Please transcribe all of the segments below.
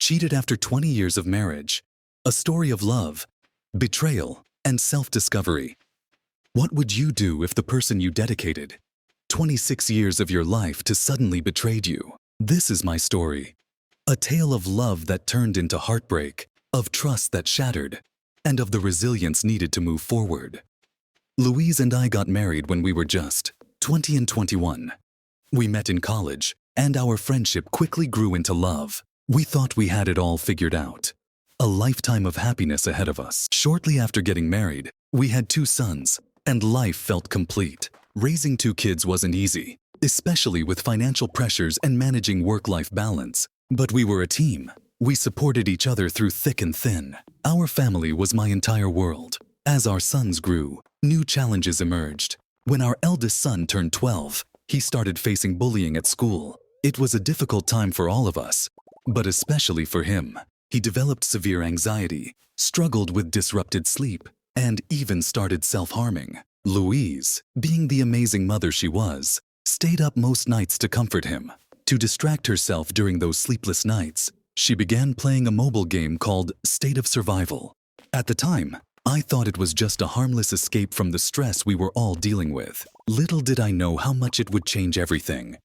cheated after 20 years of marriage, a story of love, betrayal, and self-discovery. What would you do if the person you dedicated 26 years of your life to suddenly betrayed you? This is my story. A tale of love that turned into heartbreak, of trust that shattered, and of the resilience needed to move forward. Louise and I got married when we were just 20 and 21. We met in college, and our friendship quickly grew into love. We thought we had it all figured out. A lifetime of happiness ahead of us. Shortly after getting married, we had 2 sons, and life felt complete. Raising 2 kids wasn't easy, especially with financial pressures and managing work-life balance. But we were a team. We supported each other through thick and thin. Our family was my entire world. As our sons grew, new challenges emerged. When our eldest son turned 12, he started facing bullying at school. It was a difficult time for all of us, but especially for him. He developed severe anxiety, struggled with disrupted sleep, and even started self-harming. Louise, being the amazing mother she was, stayed up most nights to comfort him. To distract herself during those sleepless nights, she began playing a mobile game called State of Survival. At the time, I thought it was just a harmless escape from the stress we were all dealing with. Little did I know how much it would change everything.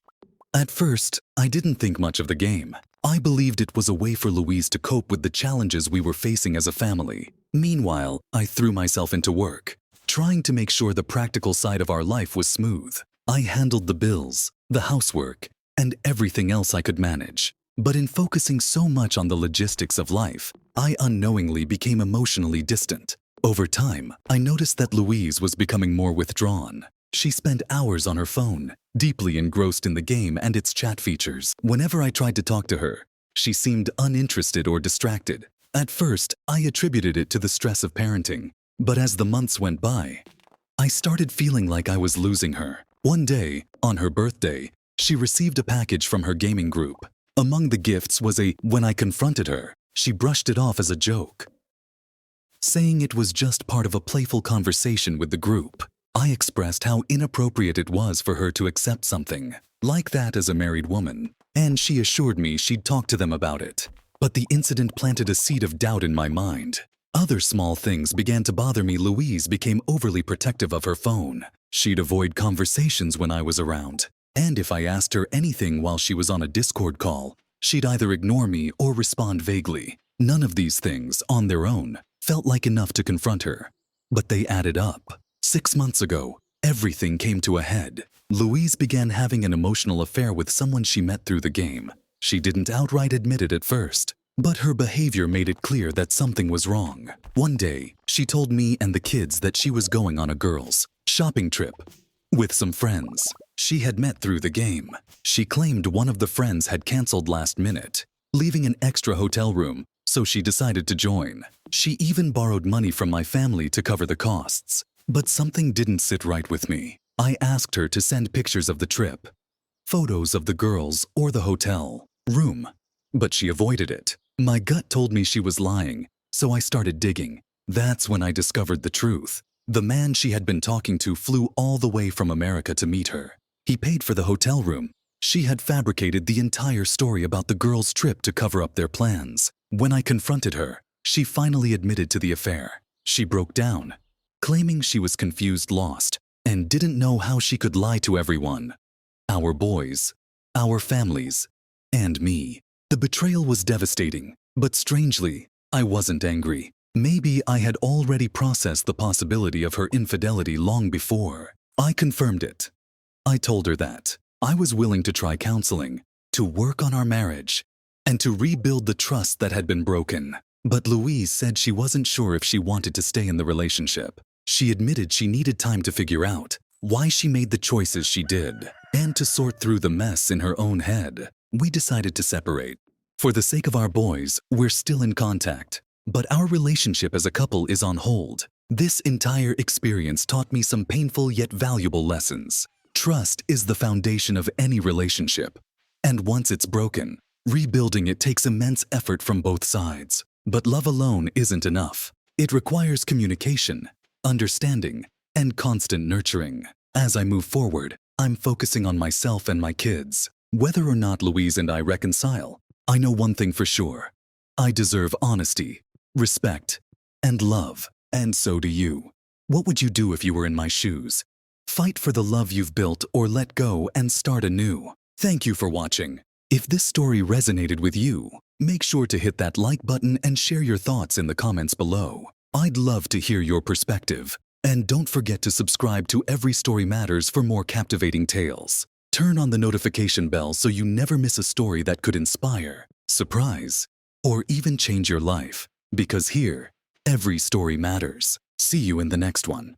At first, I didn't think much of the game. I believed it was a way for Louise to cope with the challenges we were facing as a family. Meanwhile, I threw myself into work, trying to make sure the practical side of our life was smooth. I handled the bills, the housework, and everything else I could manage. But in focusing so much on the logistics of life, I unknowingly became emotionally distant. Over time, I noticed that Louise was becoming more withdrawn. She spent hours on her phone, deeply engrossed in the game and its chat features. Whenever I tried to talk to her, she seemed uninterested or distracted. At first, I attributed it to the stress of parenting. But as the months went by, I started feeling like I was losing her. One day, on her birthday, she received a package from her gaming group. Among the gifts was when I confronted her, she brushed it off as a joke, saying it was just part of a playful conversation with the group. I expressed how inappropriate it was for her to accept something like that as a married woman, and she assured me she'd talk to them about it. But the incident planted a seed of doubt in my mind. Other small things began to bother me. Louise became overly protective of her phone. She'd avoid conversations when I was around, and if I asked her anything while she was on a Discord call, she'd either ignore me or respond vaguely. None of these things, on their own, felt like enough to confront her, but they added up. 6 months ago, everything came to a head. Louise began having an emotional affair with someone she met through the game. She didn't outright admit it at first, but her behavior made it clear that something was wrong. One day, she told me and the kids that she was going on a girls' shopping trip with some friends she had met through the game. She claimed one of the friends had canceled last minute, leaving an extra hotel room, so she decided to join. She even borrowed money from my family to cover the costs. But something didn't sit right with me. I asked her to send pictures of the trip, photos of the girls or the hotel room, but she avoided it. My gut told me she was lying, so I started digging. That's when I discovered the truth. The man she had been talking to flew all the way from America to meet her. He paid for the hotel room. She had fabricated the entire story about the girls' trip to cover up their plans. When I confronted her, she finally admitted to the affair. She broke down, claiming she was confused, lost, and didn't know how she could lie to everyone. Our boys, our families, and me. The betrayal was devastating, but strangely, I wasn't angry. Maybe I had already processed the possibility of her infidelity long before. I confirmed it. I told her that I was willing to try counseling, to work on our marriage, and to rebuild the trust that had been broken. But Louise said she wasn't sure if she wanted to stay in the relationship. She admitted she needed time to figure out why she made the choices she did, and to sort through the mess in her own head. We decided to separate. For the sake of our boys, we're still in contact, but our relationship as a couple is on hold. This entire experience taught me some painful yet valuable lessons. Trust is the foundation of any relationship, and once it's broken, rebuilding it takes immense effort from both sides. But love alone isn't enough. It requires communication, understanding, and constant nurturing. As I move forward, I'm focusing on myself and my kids. Whether or not Louise and I reconcile, I know one thing for sure. I deserve honesty, respect, and love, and so do you. What would you do if you were in my shoes? Fight for the love you've built or let go and start anew. Thank you for watching. If this story resonated with you, make sure to hit that like button and share your thoughts in the comments below. I'd love to hear your perspective. And don't forget to subscribe to Every Story Matters for more captivating tales. Turn on the notification bell so you never miss a story that could inspire, surprise, or even change your life. Because here, every story matters. See you in the next one.